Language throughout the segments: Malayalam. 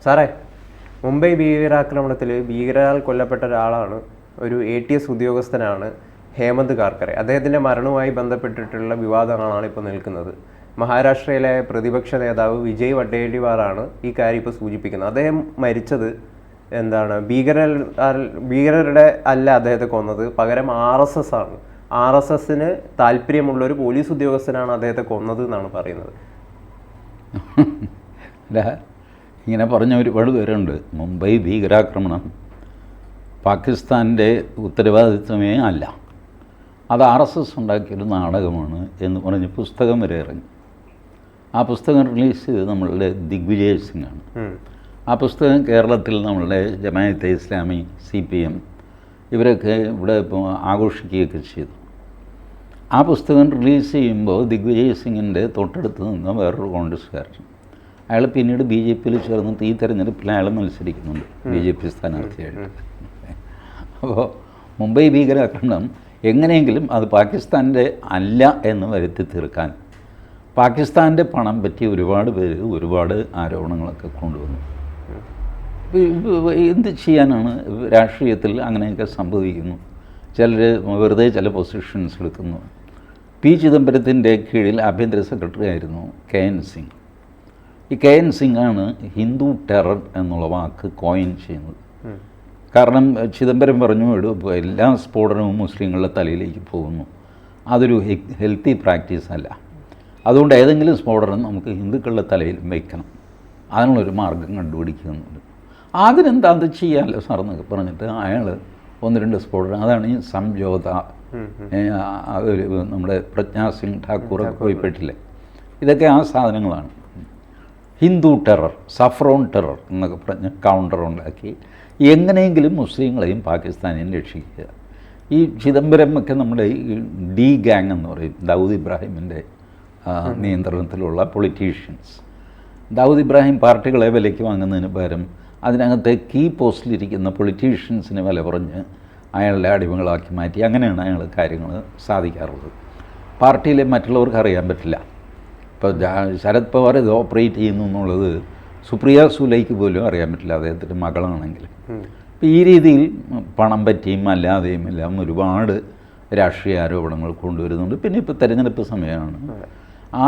സാറേ, മുംബൈ ഭീകരാക്രമണത്തിൽ ഭീകരാൽ കൊല്ലപ്പെട്ട ഒരാളാണ്, ഒരു ATS ഉദ്യോഗസ്ഥനാണ് ഹേമന്ത് കാർക്കറെ. അദ്ദേഹത്തിൻ്റെ മരണവുമായി ബന്ധപ്പെട്ടിട്ടുള്ള വിവാദങ്ങളാണ് ഇപ്പോൾ നിൽക്കുന്നത്. മഹാരാഷ്ട്രയിലെ പ്രതിപക്ഷ നേതാവ് വിജയ് വഡേട്ടിവാറാണ് ഈ കാര്യം ഇപ്പോൾ സൂചിപ്പിക്കുന്നത്. അദ്ദേഹം മരിച്ചത് ഭീകരരുടെ അല്ല അദ്ദേഹത്തെ കൊന്നത്, പകരം RSS ആണ്. RSSന് താല്പര്യമുള്ളൊരു പോലീസ് ഉദ്യോഗസ്ഥനാണ് അദ്ദേഹത്തെ കൊന്നത് എന്നാണ് പറയുന്നത്. ഇങ്ങനെ പറഞ്ഞ ഒരുപാട് പേരുണ്ട്. മുംബൈ ഭീകരാക്രമണം പാകിസ്ഥാൻ്റെ ഉത്തരവാദിത്വമേ അല്ല, അത് RSS ഉണ്ടാക്കിയൊരു നാടകമാണ് എന്ന് പറഞ്ഞ് പുസ്തകം വരെ ഇറങ്ങി. ആ പുസ്തകം റിലീസ് ചെയ്ത് നമ്മളുടെ ദിഗ്വിജയ് സിംഗാണ്. ആ പുസ്തകം കേരളത്തിൽ നമ്മളുടെ ജമാഅത്തെ ഇസ്ലാമി, CPM ഇവരൊക്കെ ഇവിടെ ഇപ്പോൾ ആഘോഷിക്കുകയൊക്കെ ചെയ്തു. ആ പുസ്തകം റിലീസ് ചെയ്യുമ്പോൾ ദിഗ്വിജയ് സിംഗിൻ്റെ തൊട്ടടുത്ത് നിന്ന് വേറൊരു കോൺഗ്രസ്സുകാരൻ, അയാൾ പിന്നീട് BJP ചേർന്നിട്ട് ഈ തെരഞ്ഞെടുപ്പിൽ അയാൾ മത്സരിക്കുന്നുണ്ട്, BJP സ്ഥാനാർത്ഥിയായിട്ട്. അപ്പോൾ മുംബൈ ഭീകരാക്രമണം എങ്ങനെയെങ്കിലും അത് പാകിസ്ഥാൻ്റെ അല്ല എന്ന് വരുത്തി തീർക്കാൻ പാകിസ്ഥാൻ്റെ പണം പറ്റി ഒരുപാട് പേര് ഒരുപാട് ആരോപണങ്ങളൊക്കെ കൊണ്ടുവന്നു. എന്ത് ചെയ്യാനാണ്? രാഷ്ട്രീയത്തിൽ അങ്ങനെയൊക്കെ സംഭവിക്കുന്നു. ചിലർ വെറുതെ ചില പൊസിഷൻസ് എടുക്കുന്നു. P. ചിദംബരത്തിൻ്റെ കീഴിൽ ആഭ്യന്തര സെക്രട്ടറി ആയിരുന്നു KN സിംഗ്. ഈ KN സിംഗാണ് ഹിന്ദു ടെറർ എന്നുള്ള വാക്ക് കോയിൻ ചെയ്യുന്നത്. കാരണം ചിദംബരം പറഞ്ഞു, എല്ലാ സ്ഫോടനവും മുസ്ലിങ്ങളുടെ തലയിലേക്ക് പോകുന്നു, അതൊരു ഹെൽത്തി പ്രാക്ടീസ് അല്ല, അതുകൊണ്ട് ഏതെങ്കിലും സ്ഫോടനം നമുക്ക് ഹിന്ദുക്കളുടെ തലയിൽ വയ്ക്കണം, അതിനുള്ളൊരു മാർഗം കണ്ടുപിടിക്കുന്നുണ്ട്. അതിനെന്താ ചെയ്യാമല്ലോ സാർ എന്നൊക്കെ പറഞ്ഞിട്ട് അയാൾ 1-2 സ്ഫോടനം, അതാണ് ഈ സംജോത, നമ്മുടെ പ്രജ്ഞാ സിംഗ് ഠാക്കൂറൊക്കെ പോയിപ്പെട്ടില്ലേ, ഇതൊക്കെ ആ സാധനങ്ങളാണ്. ഹിന്ദു ടെറർ, സഫ്രോൺ ടെറർ എന്നൊക്കെ പറഞ്ഞ് കൗണ്ടർ ഉണ്ടാക്കി എങ്ങനെയെങ്കിലും മുസ്ലിങ്ങളെയും പാകിസ്ഥാനെയും രക്ഷിക്കുക. ഈ ചിദംബരം ഒക്കെ നമ്മുടെ ഈ D ഗ്യാങ് എന്ന് പറയും, ദാവൂദ് ഇബ്രാഹിമിൻ്റെ നിയന്ത്രണത്തിലുള്ള പൊളിറ്റീഷ്യൻസ്. ദാവൂദ് ഇബ്രാഹിം പാർട്ടികളെ വിലയ്ക്ക് വാങ്ങുന്നതിന് പകരം അതിനകത്തെ കീ പോസ്റ്റിലിരിക്കുന്ന പൊളിറ്റീഷ്യൻസിനെ വില പറഞ്ഞ് അയാളുടെ അടിമകളാക്കി മാറ്റി, അങ്ങനെയാണ് അയാൾ കാര്യങ്ങൾ സാധിക്കാറുള്ളത്. പാർട്ടിയിലെ മറ്റുള്ളവർക്ക് അറിയാൻ പറ്റില്ല. ഇപ്പോൾ ശരത് പവാർ ഇത് ഓപ്പറേറ്റ് ചെയ്യുന്നു എന്നുള്ളത് സുപ്രിയ സുലൈക്ക് പോലും അറിയാൻ പറ്റില്ല, അദ്ദേഹത്തിൻ്റെ മകളാണെങ്കിലും. ഇപ്പോൾ ഈ രീതിയിൽ പണം പറ്റിയും അല്ലാതെയും എല്ലാം ഒരുപാട് രാഷ്ട്രീയ ആരോപണങ്ങൾ കൊണ്ടുവരുന്നുണ്ട്. പിന്നെ ഇപ്പോൾ തെരഞ്ഞെടുപ്പ് സമയമാണ്.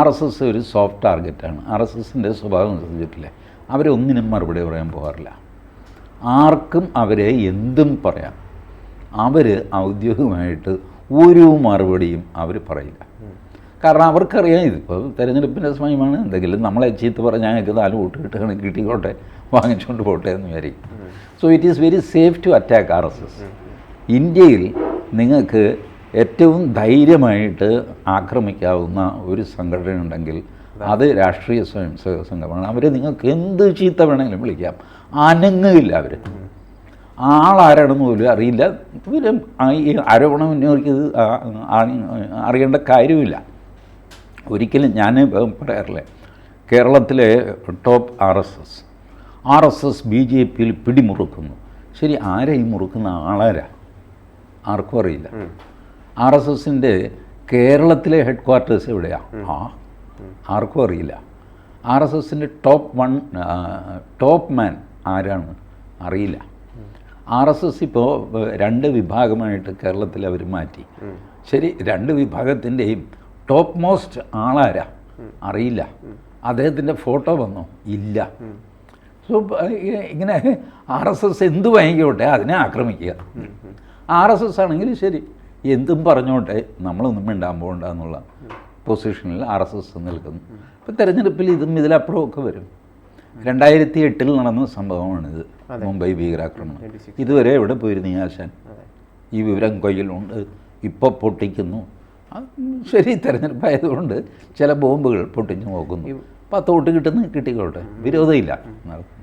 RSS ഒരു സോഫ്റ്റ് ടാർഗറ്റാണ്. RSSൻ്റെ സ്വഭാവം ശ്രദ്ധിച്ചിട്ടില്ലേ, അവരൊന്നിനും മറുപടി പറയാൻ പോകാറില്ല. ആർക്കും അവരെ എന്തും പറയാം, അവർ ഔദ്യോഗികമായിട്ട് ഒരു മറുപടിയും അവർ പറയില്ല. കാരണം അവർക്കറിയാം ഇതിപ്പോൾ തെരഞ്ഞെടുപ്പിൻ്റെ സമയമാണ്, എന്തെങ്കിലും നമ്മളെ ചീത്ത പറഞ്ഞാൽ ഞങ്ങൾക്ക് 4 വോട്ട് കിട്ടിക്കോട്ടെ, വാങ്ങിച്ചുകൊണ്ട് പോട്ടെ എന്ന് വിചാരിക്കും. So it is very safe to attack RSS. ഇന്ത്യയിൽ നിങ്ങൾക്ക് ഏറ്റവും ധൈര്യമായിട്ട് ആക്രമിക്കാവുന്ന ഒരു സംഘടന ഉണ്ടെങ്കിൽ അത് രാഷ്ട്രീയ സ്വയംസേവക സംഘമാണ്. അവർ നിങ്ങൾക്ക് എന്ത് ചീത്ത വേണമെങ്കിലും വിളിക്കാം, അനങ്ങില്ല. അവർ ആളാരാണെന്ന് പോലും അറിയില്ല. പിന്നെ ഈ ആരോപണം ഉന്നയിക്കുന്നത് അറിയേണ്ട കാര്യമില്ല. ഒരിക്കലും ഞാൻ പറയാറില്ലേ, കേരളത്തിലെ ടോപ്പ് RSS BJPയിൽ പിടിമുറുക്കുന്നു. ശരി, ആരെയും മുറുക്കുന്ന ആളാരാ? ആർക്കും അറിയില്ല. RSSൻ്റെ കേരളത്തിലെ ഹെഡ് ക്വാർട്ടേഴ്സ് എവിടെയാണ്? ആർക്കും അറിയില്ല. RSSൻ്റെ ടോപ്പ് മാൻ ആരാണ്? അറിയില്ല. RSS ഇപ്പോൾ 2 വിഭാഗമായിട്ട് കേരളത്തിൽ അവർ മാറ്റി. ശരി, 2 വിഭാഗത്തിൻ്റെയും ടോപ്പ് മോസ്റ്റ് ആളാരാ? അറിയില്ല. അദ്ദേഹത്തിൻ്റെ ഫോട്ടോ വന്നോ? ഇല്ല. സോ ഇങ്ങനെ RSS എന്ത് വാങ്ങിക്കോട്ടെ അതിനെ ആക്രമിക്കുക. RSS ആണെങ്കിൽ ശരി, എന്തും പറഞ്ഞോട്ടെ, നമ്മളൊന്നും മിണ്ടാൻ പോകണ്ട എന്നുള്ള പൊസിഷനിൽ RSS നിൽക്കുന്നു. ഇപ്പോൾ തെരഞ്ഞെടുപ്പിൽ ഇതിലപ്പുറം ഒക്കെ വരും. 2008 നടന്ന സംഭവമാണിത്, മുംബൈ ഭീകരാക്രമണം. ഇതുവരെ എവിടെ പോയിരുന്നു ഈ ആശാൻ? ഈ വിവരം കയ്യിലുണ്ട്, ഇപ്പോൾ പൊട്ടിക്കുന്നു. ശരി, തെരഞ്ഞെടുപ്പായതുകൊണ്ട് ചില ബോംബുകൾ പൊട്ടിച്ചു നോക്കുന്നു, 10 വോട്ട് കിട്ടിക്കോട്ടെ, വിരോധമില്ല.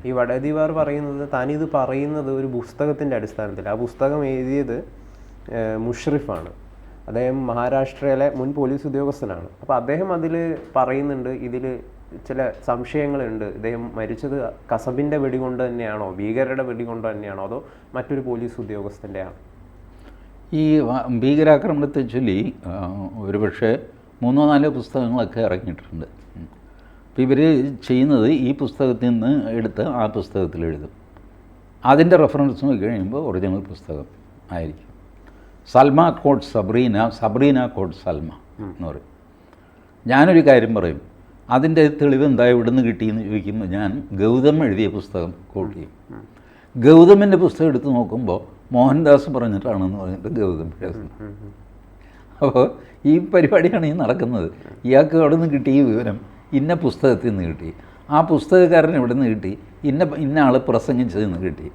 ഈ വഡേതിവാർ പറയുന്നത്, താനിത് പറയുന്നത് ഒരു പുസ്തകത്തിൻ്റെ അടിസ്ഥാനത്തിൽ. ആ പുസ്തകം എഴുതിയത് മുഷറിഫാണ്. അദ്ദേഹം മഹാരാഷ്ട്രയിലെ മുൻ പോലീസ് ഉദ്യോഗസ്ഥനാണ്. അപ്പോൾ അദ്ദേഹം അതിൽ പറയുന്നുണ്ട്, ഇതിൽ ചില സംശയങ്ങളുണ്ട്. ഇദ്ദേഹം മരിച്ചത് കസബിൻ്റെ വെടികൊണ്ട് തന്നെയാണോ, ഭീകരരുടെ വെടികൊണ്ട് തന്നെയാണോ, അതോ മറ്റൊരു പോലീസ് ഉദ്യോഗസ്ഥൻ്റെ ആണോ? ഈ ഭീകരാക്രമണത്തെ ചൊല്ലി ഒരുപക്ഷെ 3-4 പുസ്തകങ്ങളൊക്കെ ഇറങ്ങിയിട്ടുണ്ട്. അപ്പോൾ ഇവർ ചെയ്യുന്നത് ഈ പുസ്തകത്തിൽ നിന്ന് എടുത്ത് ആ പുസ്തകത്തിൽ എഴുതും. അതിൻ്റെ റെഫറൻസ് നോക്കി കഴിയുമ്പോൾ ഒറിജിനൽ പുസ്തകം ആയിരിക്കും. Salma quote Sabrina, Sabrina quote Salma എന്ന് പറയും. ഞാനൊരു കാര്യം പറയും, അതിൻ്റെ തെളിവ് എന്താ ഇവിടെ നിന്ന് കിട്ടിയെന്ന് ചോദിക്കുമ്പോൾ ഞാൻ ഗൗതം എഴുതിയ പുസ്തകം കോട്ട് ചെയ്യും. ഗൗതമിൻ്റെ പുസ്തകം എടുത്ത് നോക്കുമ്പോൾ മോഹൻദാസ് പറഞ്ഞിട്ടാണെന്ന് പറഞ്ഞിട്ട് ഗൗതം എഴുതുന്നു. അപ്പോൾ ഈ പരിപാടിയാണ് ഈ നടക്കുന്നത്. ഇയാൾക്ക് അവിടെ നിന്ന് കിട്ടിയ വിവരം ഇന്ന പുസ്തകത്തിൽ നിന്ന് കിട്ടി, ആ പുസ്തകക്കാരൻ ഇവിടെ നിന്ന് കിട്ടി, ഇന്ന ആൾ പ്രസംഗിച്ചതിൽ നിന്ന് കിട്ടി,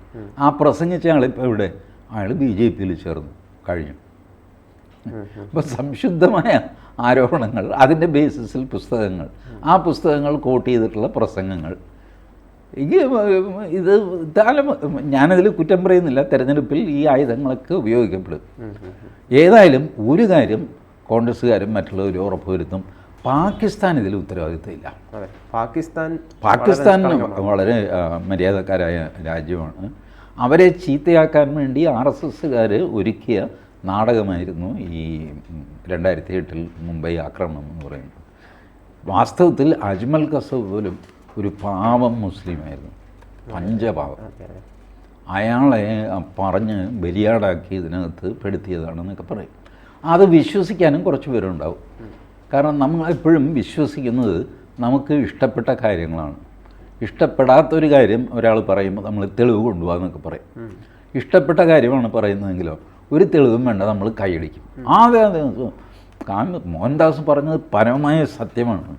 ആ പ്രസംഗിച്ച ആളിപ്പോൾ ഇവിടെ അയാൾ BJP-യിൽ ചേർന്നു, കഴിഞ്ഞു. അപ്പോൾ സംശുദ്ധമായ ആരോപണങ്ങൾ, അതിൻ്റെ ബേസിസിൽ പുസ്തകങ്ങൾ, ആ പുസ്തകങ്ങൾ കോട്ട് ചെയ്തിട്ടുള്ള പ്രസംഗങ്ങൾ. ഇത് ഞാനതിൽ കുറ്റം പറയുന്നില്ല. തെരഞ്ഞെടുപ്പിൽ ഈ ആയുധങ്ങളൊക്കെ ഉപയോഗിക്കപ്പെടും. ഏതായാലും ഒരു കാര്യം കോൺഗ്രസ്സുകാരും മറ്റുള്ളവരും ഉറപ്പുവരുത്തും, പാകിസ്ഥാൻ ഇതിൽ ഉത്തരവാദിത്തമില്ല. പാകിസ്ഥാൻ വളരെ മര്യാദക്കാരായ രാജ്യമാണ്. അവരെ ചീത്തയാക്കാൻ വേണ്ടി RSSകാർ ഒരുക്കിയ നാടകമായിരുന്നു ഈ 2008 മുംബൈ ആക്രമണം എന്ന് പറയുന്നത്. വാസ്തവത്തിൽ അജ്മൽ കസബ് പോലും ഒരു പാവം മുസ്ലിമായിരുന്നു, പഞ്ചപാവം. അയാളെ പറഞ്ഞ് ബലിയാടാക്കി ഇതിനകത്ത് പെടുത്തിയതാണെന്നൊക്കെ പറയും. അത് വിശ്വസിക്കാനും കുറച്ച് പേരുണ്ടാവും. കാരണം നമ്മൾ എപ്പോഴും വിശ്വസിക്കുന്നത് നമുക്ക് ഇഷ്ടപ്പെട്ട കാര്യങ്ങളാണ്. ഇഷ്ടപ്പെടാത്തൊരു കാര്യം ഒരാൾ പറയുമ്പോൾ നമ്മൾ തെളിവ് കൊണ്ടുപോകാമെന്നൊക്കെ പറയും. ഇഷ്ടപ്പെട്ട കാര്യമാണ് പറയുന്നതെങ്കിലോ ഒരു തെളിവും വേണ്ട, നമ്മൾ കൈയടിക്കും. അതെ മോഹൻദാസ് പറഞ്ഞത് പരമമായ സത്യമാണ്,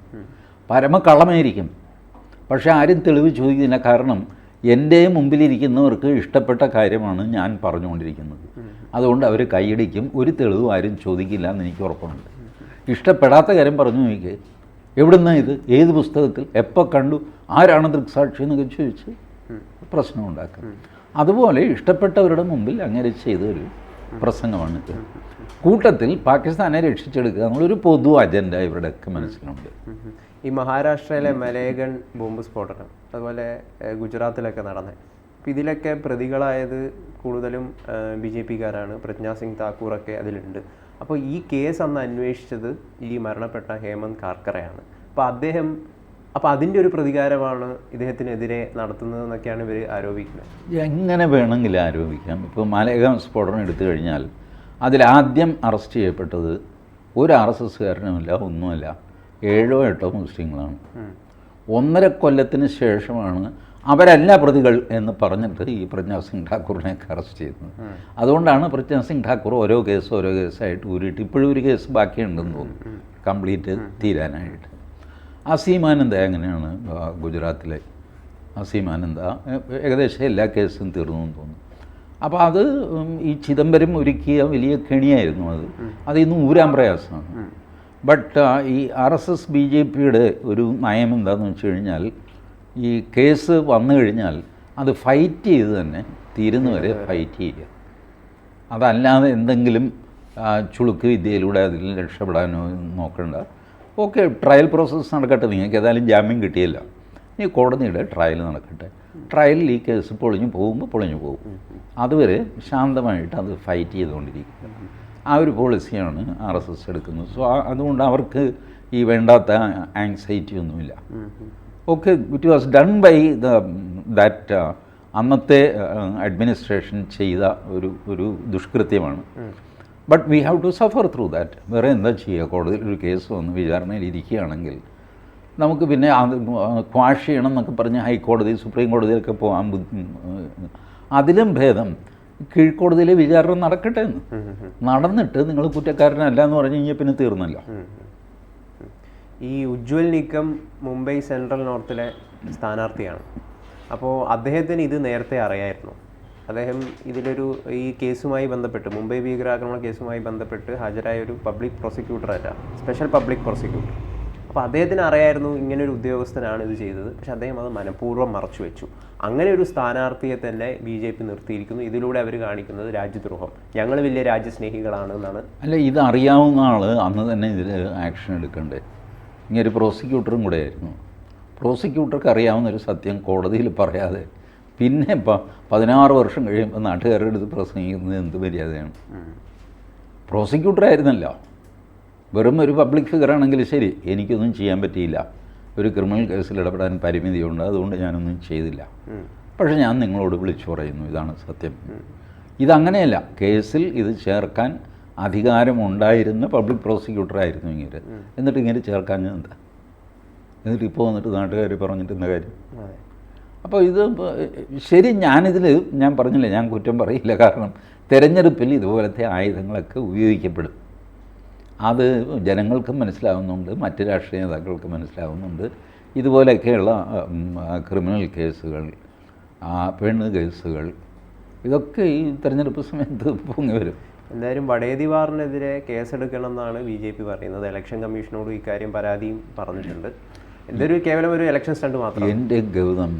പരമക്കള്ളമായിരിക്കും, പക്ഷേ ആരും തെളിവ് ചോദിക്കുന്നില്ല. കാരണം എൻ്റെ മുമ്പിലിരിക്കുന്നവർക്ക് ഇഷ്ടപ്പെട്ട കാര്യമാണ് ഞാൻ പറഞ്ഞുകൊണ്ടിരിക്കുന്നത്. അതുകൊണ്ട് അവർ കൈയടിക്കും, ഒരു തെളിവും ആരും ചോദിക്കില്ല എന്ന് എനിക്ക് ഉറപ്പുണ്ട്. ഇഷ്ടപ്പെടാത്ത കാര്യം പറഞ്ഞു നോക്കി, എവിടുന്നാ ഇത്, ഏത് പുസ്തകത്തിൽ, എപ്പോൾ കണ്ടു, ആരാണ് ദൃക്സാക്ഷി എന്നൊക്കെ ചോദിച്ച് പ്രശ്നം ഉണ്ടാക്കും. അതുപോലെ ഇഷ്ടപ്പെട്ടവരുടെ മുമ്പിൽ അങ്ങനെ ചെയ്തൊരു പ്രസംഗമാണിത്. കൂട്ടത്തിൽ പാകിസ്ഥാനെ രക്ഷിച്ചെടുക്കുക എന്നുള്ളൊരു പൊതു അജണ്ട ഇവരുടെയൊക്കെ മനസ്സിലുണ്ട്. ഈ മഹാരാഷ്ട്രയിലെ മലേഗൺ ബോംബ് സ്ഫോടനം, അതുപോലെ ഗുജറാത്തിലൊക്കെ നടന്നത്, അപ്പോൾ ഇതിലൊക്കെ പ്രതികളായത് കൂടുതലും BJP-കാരാണ്. പ്രജ്ഞാ സിംഗ് താക്കൂറൊക്കെ അതിലുണ്ട്. അപ്പോൾ ഈ കേസ് അന്ന് അന്വേഷിച്ചത് ഈ മരണപ്പെട്ട ഹേമന്ത് കാർക്കറയാണ്. അപ്പോൾ അതിൻ്റെ ഒരു പ്രതികാരമാണ് ഇദ്ദേഹത്തിനെതിരെ നടത്തുന്നതെന്നൊക്കെയാണ് ഇവർ ആരോപിക്കുന്നത്. എങ്ങനെ വേണമെങ്കിലും ആരോപിക്കാം. ഇപ്പോൾ മാലേഗാം സ്ഫോടനം എടുത്തു കഴിഞ്ഞാൽ അതിലാദ്യം അറസ്റ്റ് ചെയ്യപ്പെട്ടത് ഒരു RSSകാരനുമില്ല, ഒന്നുമല്ല, 7 or 8 മുസ്ലിങ്ങളാണ്. 1.5 കൊല്ലത്തിന് ശേഷമാണ് അവരല്ല പ്രതികൾ എന്ന് പറഞ്ഞിട്ട് ഈ പ്രജ്ഞാ സിംഗ് ഠാക്കൂറിനെയൊക്കെ അറസ്റ്റ് ചെയ്യുന്നത്. അതുകൊണ്ടാണ് പ്രജ്ഞാ സിംഗ് ഠാക്കൂർ ഓരോ കേസായിട്ട് ഊരിയിട്ട് ഇപ്പോഴും ഒരു കേസ് ബാക്കിയുണ്ടെന്ന് തോന്നുന്നു കംപ്ലീറ്റ് തീരാനായിട്ട്. അസീമാനന്ദ എങ്ങനെയാണ് ഗുജറാത്തിലെ അസീമാനന്ദ ഏകദേശം എല്ലാ കേസും തീർന്നു എന്ന് തോന്നുന്നു. അപ്പോൾ അത് ഈ ചിദംബരം ഒരുക്കിയ വലിയ കെണിയായിരുന്നു. അത് ഇന്ന് ഊരാൻ പ്രയാസമാണ്. ബട്ട് ഈ RSS BJP-യുടെ ഒരു നയം എന്താണെന്ന് വെച്ച് കഴിഞ്ഞാൽ, ഈ കേസ് വന്നു കഴിഞ്ഞാൽ അത് ഫൈറ്റ് ചെയ്ത് തന്നെ തീരുന്നവരെ ഫൈറ്റ് ചെയ്യുക. അതല്ലാതെ എന്തെങ്കിലും ചുളുക്ക് വിദ്യയിലൂടെ അതിൽ രക്ഷപ്പെടാനോ നോക്കണ്ട. ഓക്കെ, ട്രയൽ പ്രോസസ്സ് നടക്കട്ടെ, നിങ്ങൾക്ക് ഏതായാലും ജാമ്യം കിട്ടിയില്ല, ഇനി കോടതിയുടെ ട്രയൽ നടക്കട്ടെ. ട്രയലിൽ ഈ കേസ് പൊളിഞ്ഞു പോകും. അതുവരെ ശാന്തമായിട്ട് അത് ഫൈറ്റ് ചെയ്തുകൊണ്ടിരിക്കുക. ആ ഒരു പോളിസിയാണ് RSS എടുക്കുന്നത്. സോ അതുകൊണ്ട് അവർക്ക് ഈ വേണ്ടാത്ത ആങ്സൈറ്റി ഒന്നുമില്ല. Okay, it was done by that അന്നത്തെ അഡ്മിനിസ്ട്രേഷൻ ചെയ്ത ഒരു ദുഷ്കൃത്യമാണ്. But we have to suffer through that. വേറെ എന്താ ചെയ്യുക? കോടതിയിൽ ഒരു കേസ് വന്ന് വിചാരണയിൽ ഇരിക്കുകയാണെങ്കിൽ നമുക്ക് പിന്നെ അത് ക്വാഷ് ചെയ്യണം എന്നൊക്കെ പറഞ്ഞ് ഹൈക്കോടതി, സുപ്രീം കോടതിയിലൊക്കെ പോകാൻ അതിലും ഭേദം കീഴ്ക്കോടതിയിലെ വിചാരണ നടക്കട്ടെ എന്ന്. നടന്നിട്ട് നിങ്ങൾ കുറ്റക്കാരനല്ല എന്ന് പറഞ്ഞു കഴിഞ്ഞാൽ പിന്നെ തീർന്നല്ല. ഈ ഉജ്ജ്വൽ നിക്കം മുംബൈ സെൻട്രൽ നോർത്തിലെ സ്ഥാനാർത്ഥിയാണ്. അപ്പോൾ അദ്ദേഹത്തിന് ഇത് നേരത്തെ അറിയായിരുന്നു. അദ്ദേഹം ഈ കേസുമായി ബന്ധപ്പെട്ട്, മുംബൈ ഭീകരാക്രമണ കേസുമായി ബന്ധപ്പെട്ട് ഹാജരായ ഒരു പബ്ലിക് പ്രോസിക്യൂട്ടറല്ല, സ്പെഷ്യൽ പബ്ലിക് പ്രോസിക്യൂട്ടർ. അപ്പോൾ അദ്ദേഹത്തിന് അറിയായിരുന്നു ഇങ്ങനൊരു ഉദ്യോഗസ്ഥനാണ് ഇത് ചെയ്തത്. പക്ഷെ അദ്ദേഹം അത് മനഃപൂർവ്വം മറച്ചു വെച്ചു. അങ്ങനെ ഒരു സ്ഥാനാർത്ഥിയെ തന്നെ BJP നിർത്തിയിരിക്കുന്നു. ഇതിലൂടെ അവർ കാണിക്കുന്നത് രാജ്യദ്രോഹം, ഞങ്ങൾ വലിയ രാജ്യസ്നേഹികളാണ് എന്നാണ്. അല്ല, ഇത് അറിയാവുന്ന ആൾ അന്ന് തന്നെ ഇതിൽ ആക്ഷൻ എടുക്കണ്ടേ? ഇങ്ങനൊരു പ്രോസിക്യൂട്ടറും കൂടെ ആയിരുന്നു. പ്രോസിക്യൂട്ടർക്ക് അറിയാവുന്നൊരു സത്യം കോടതിയിൽ പറയാതെ പിന്നെ 16 വർഷം കഴിയുമ്പോൾ നാട്ടുകാരുടെ അടുത്ത് പ്രസംഗിക്കുന്നത് എന്ത് മര്യാദയാണ്? പ്രോസിക്യൂട്ടറായിരുന്നല്ലോ. വെറും ഒരു പബ്ലിക് ഫിഗറാണെങ്കിൽ ശരി, എനിക്കൊന്നും ചെയ്യാൻ പറ്റിയില്ല ഒരു ക്രിമിനൽ കേസിൽ ഇടപെടാൻ പരിമിതിയുണ്ട്, അതുകൊണ്ട് ഞാനൊന്നും ചെയ്തില്ല. പക്ഷേ ഞാൻ നിങ്ങളോട് വിളിച്ചു പറയുന്നു, ഇതാണ് സത്യം. ഇതങ്ങനെയല്ല. കേസിൽ ഇത് ചേർക്കാൻ അധികാരമുണ്ടായിരുന്ന പബ്ലിക് പ്രോസിക്യൂട്ടറായിരുന്നു ഇങ്ങനെ. എന്നിട്ട് ഇങ്ങനെ ചേർക്കാൻ എന്താ? എന്നിട്ട് ഇപ്പോൾ വന്നിട്ട് നാട്ടുകാർ പറഞ്ഞിട്ട് എന്താ കാര്യം? അപ്പോൾ ഇത് ശരി, ഞാൻ പറഞ്ഞില്ല, ഞാൻ കുറ്റം പറയില്ല. കാരണം തെരഞ്ഞെടുപ്പിൽ ഇതുപോലത്തെ ആയുധങ്ങളൊക്കെ ഉപയോഗിക്കപ്പെടും. അത് ജനങ്ങൾക്കും മനസ്സിലാവുന്നുണ്ട്, മറ്റ് രാഷ്ട്രീയ നേതാക്കൾക്ക് മനസ്സിലാവുന്നുണ്ട്. ഇതുപോലെയൊക്കെയുള്ള ക്രിമിനൽ കേസുകൾ, പെണ്ണ് കേസുകൾ, ഇതൊക്കെ ഈ തെരഞ്ഞെടുപ്പ് സമയത്ത് പൊങ്ങി വരും. എന്തായാലും വടേതിവാറിനെതിരെ കേസെടുക്കണമെന്നാണ് BJP പറയുന്നത്. ഇലക്ഷൻ കമ്മീഷനോട് ഇക്കാര്യം പരാതിയും പറഞ്ഞിട്ടുണ്ട്. എന്തൊരു കേവലം ഒരു ഇലക്ഷൻ സ്റ്റണ്ട് മാത്രം. എൻ്റെ ഗൗതം,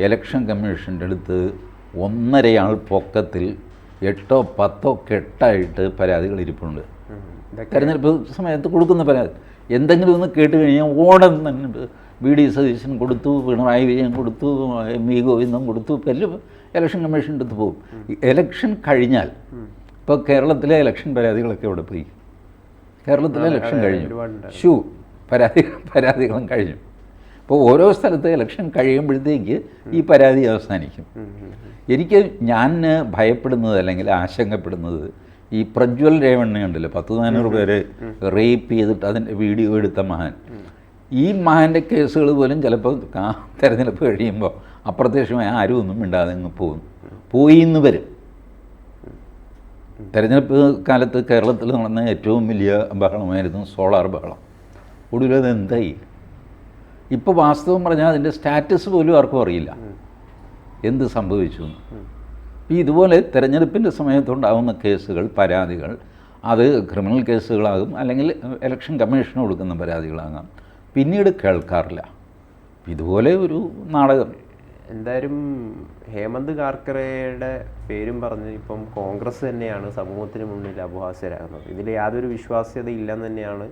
ഇലക്ഷൻ കമ്മീഷൻ്റെ അടുത്ത് 1.5 ആൾ പൊക്കത്തിൽ 8 10 കെട്ടായിട്ട് പരാതികൾ ഇരിപ്പുണ്ട്. തെരഞ്ഞെടുപ്പ് സമയത്ത് കൊടുക്കുന്ന പരാതി എന്തെങ്കിലും ഒന്ന് കേട്ട് കഴിഞ്ഞാൽ ഓടം തന്നെ VD സതീശൻ കൊടുത്തു, പിണറായി വിജയൻ കൊടുത്തു, MV ഗോവിന്ദൻ കൊടുത്തു, ഇപ്പോൾ എല്ലാം ഇലക്ഷൻ കമ്മീഷൻ്റെ അടുത്ത് പോകും. ഇലക്ഷൻ കഴിഞ്ഞാൽ ഇപ്പോൾ കേരളത്തിലെ ഇലക്ഷൻ പരാതികളൊക്കെ ഇവിടെ പോയി. കേരളത്തിലെ ഇലക്ഷൻ കഴിഞ്ഞു, പരാതികളും കഴിഞ്ഞു. അപ്പോൾ ഓരോ സ്ഥലത്ത് ഇലക്ഷൻ കഴിയുമ്പോഴത്തേക്ക് ഈ പരാതി അവസാനിക്കും. ഞാൻ ഭയപ്പെടുന്നത് അല്ലെങ്കിൽ ആശങ്കപ്പെടുന്നത് ഈ പ്രജ്വൽ രേവണ്ണ ഉണ്ടല്ലോ, 10-400 പേരെ റേപ്പ് ചെയ്തിട്ട് അതിൻ്റെ വീഡിയോ എടുത്ത മഹാൻ. ഈ മഹാൻ്റെ കേസുകൾ പോലും ചിലപ്പോൾ തെരഞ്ഞെടുപ്പ് കഴിയുമ്പോൾ അപ്രത്യക്ഷമായി ആരും ഒന്നും മിണ്ടാതെ അങ്ങ് പോയി എന്ന് വരും. തെരഞ്ഞെടുപ്പ് കാലത്ത് കേരളത്തിൽ നടന്ന ഏറ്റവും വലിയ ബഹളമായിരുന്നു സോളാർ ബഹളം. ഒടുവിൽ അത് എന്തായി? ഇപ്പോൾ വാസ്തവം പറഞ്ഞാൽ അതിൻ്റെ സ്റ്റാറ്റസ് പോലും ആർക്കും അറിയില്ല എന്ത് സംഭവിച്ചു എന്ന്. ഇതുപോലെ തെരഞ്ഞെടുപ്പിൻ്റെ സമയത്തുണ്ടാകുന്ന കേസുകൾ, പരാതികൾ, അത് ക്രിമിനൽ കേസുകളാകും, അല്ലെങ്കിൽ ഇലക്ഷൻ കമ്മീഷന് കൊടുക്കുന്ന പരാതികളാകാം, പിന്നീട് കേൾക്കാറില്ല. ഇതുപോലെ ഒരു നാടകം. എന്തായാലും ഹേമന്ത് കാർക്കറയുടെ പേരും പറഞ്ഞ് ഇപ്പം കോൺഗ്രസ് തന്നെയാണ് സമൂഹത്തിന് മുന്നിൽ അപഹാസ്യരാകുന്നത്. ഇതിൽ യാതൊരു വിശ്വാസ്യത ഇല്ലെന്ന് തന്നെയാണ്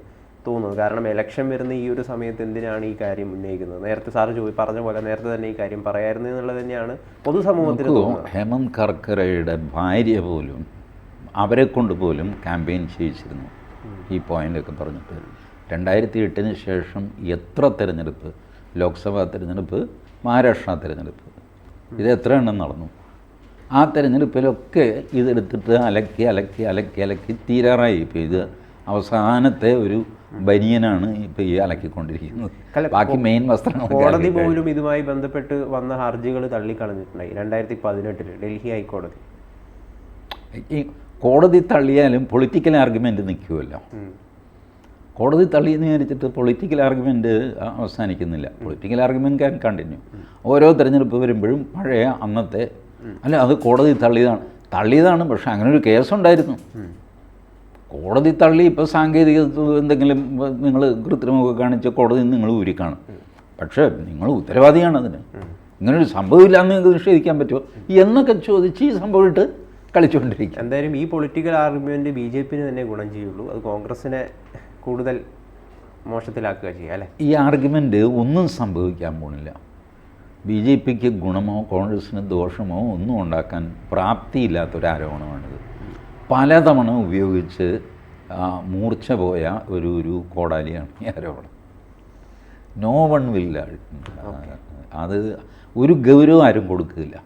തോന്നുന്നത്. കാരണം ഇലക്ഷൻ വരുന്ന ഈ ഒരു സമയത്ത് എന്തിനാണ് ഈ കാര്യം ഉന്നയിക്കുന്നത്? നേരത്തെ സാറ് പറഞ്ഞ പോലെ നേരത്തെ തന്നെ ഈ കാര്യം പറയായിരുന്നു എന്നുള്ളത് തന്നെയാണ് പൊതുസമൂഹത്തിന് തോന്നുന്നത്. ഹേമന്ത് കർക്കറയുടെ ഭാര്യ പോലും അവരെ കൊണ്ട് പോലും ക്യാമ്പയിൻ ചെയ്യിച്ചിരുന്നു ഈ പോയിൻ്റൊക്കെ പറഞ്ഞിട്ട്. 2008 ശേഷം എത്ര തെരഞ്ഞെടുപ്പ്, ലോക്സഭാ തെരഞ്ഞെടുപ്പ്, മഹാരാഷ്ട്ര തെരഞ്ഞെടുപ്പ്, ഇത് എത്ര എണ്ണം നടന്നു? ആ തെരഞ്ഞെടുപ്പിലൊക്കെ ഇതെടുത്തിട്ട് അലക്കി തീരാറായി. ഇപ്പോൾ ഇത് അവസാനത്തെ ഒരു ബനിയനാണ് ഇപ്പോൾ ഈ അലക്കിക്കൊണ്ടിരിക്കുന്നത്. ബാക്കി മെയിൻ വസ്ത്രങ്ങൾ. കോടതി പോലും ഇതുമായി ബന്ധപ്പെട്ട് വന്ന ഹർജികൾ തള്ളിക്കളഞ്ഞിട്ടുണ്ടായി 2018 ഡൽഹി ഹൈക്കോടതി. ഈ കോടതി തള്ളിയാലും പൊളിറ്റിക്കൽ ആർഗ്യുമെൻ്റ് നിൽക്കുമല്ലോ. കോടതി തള്ളിയെന്ന് വിചാരിച്ചിട്ട് പൊളിറ്റിക്കൽ ആർഗ്യുമെൻ്റ് അവസാനിക്കുന്നില്ല. Political argument can continue. ഓരോ തെരഞ്ഞെടുപ്പ് വരുമ്പോഴും പഴയ അന്നത്തെ അല്ല, അത് കോടതി തള്ളിയതാണ്. പക്ഷേ അങ്ങനെ ഒരു കേസുണ്ടായിരുന്നു. കോടതി തള്ളി. ഇപ്പോൾ സാങ്കേതിക എന്തെങ്കിലും നിങ്ങൾ കൃത്രിമമൊക്കെ കാണിച്ച കോടതി നിങ്ങൾ ഊരിക്കാണും. പക്ഷേ നിങ്ങൾ ഉത്തരവാദിയാണ് അതിന്. ഇങ്ങനൊരു സംഭവമില്ല എന്ന് നിങ്ങൾക്ക് നിഷേധിക്കാൻ പറ്റുമോ എന്നൊക്കെ ചോദിച്ച് ഈ സംഭവമായിട്ട് കളിച്ചുകൊണ്ടിരിക്കും. എന്തായാലും ഈ പൊളിറ്റിക്കൽ ആർഗ്യുമെൻറ്റ് BJPന് തന്നെ ഗുണം ചെയ്യുള്ളൂ. അത് കോൺഗ്രസിനെ കൂടുതൽ മോശത്തിലാക്കുക ചെയ്യുക അല്ലേ? ഈ ആർഗ്യുമെൻ്റ് ഒന്നും സംഭവിക്കാൻ പോണില്ല. BJPക്ക് ഗുണമോ കോൺഗ്രസിന് ദോഷമോ ഒന്നും ഉണ്ടാക്കാൻ പ്രാപ്തിയില്ലാത്തൊരാരോപണമാണിത്. പലതവണ ഉപയോഗിച്ച് മൂർച്ച പോയ ഒരു കോടാലിയാണ് ഈ ആരോപണം. No one will. അത് ഒരു ഗൗരവം ആരും കൊടുക്കില്ല.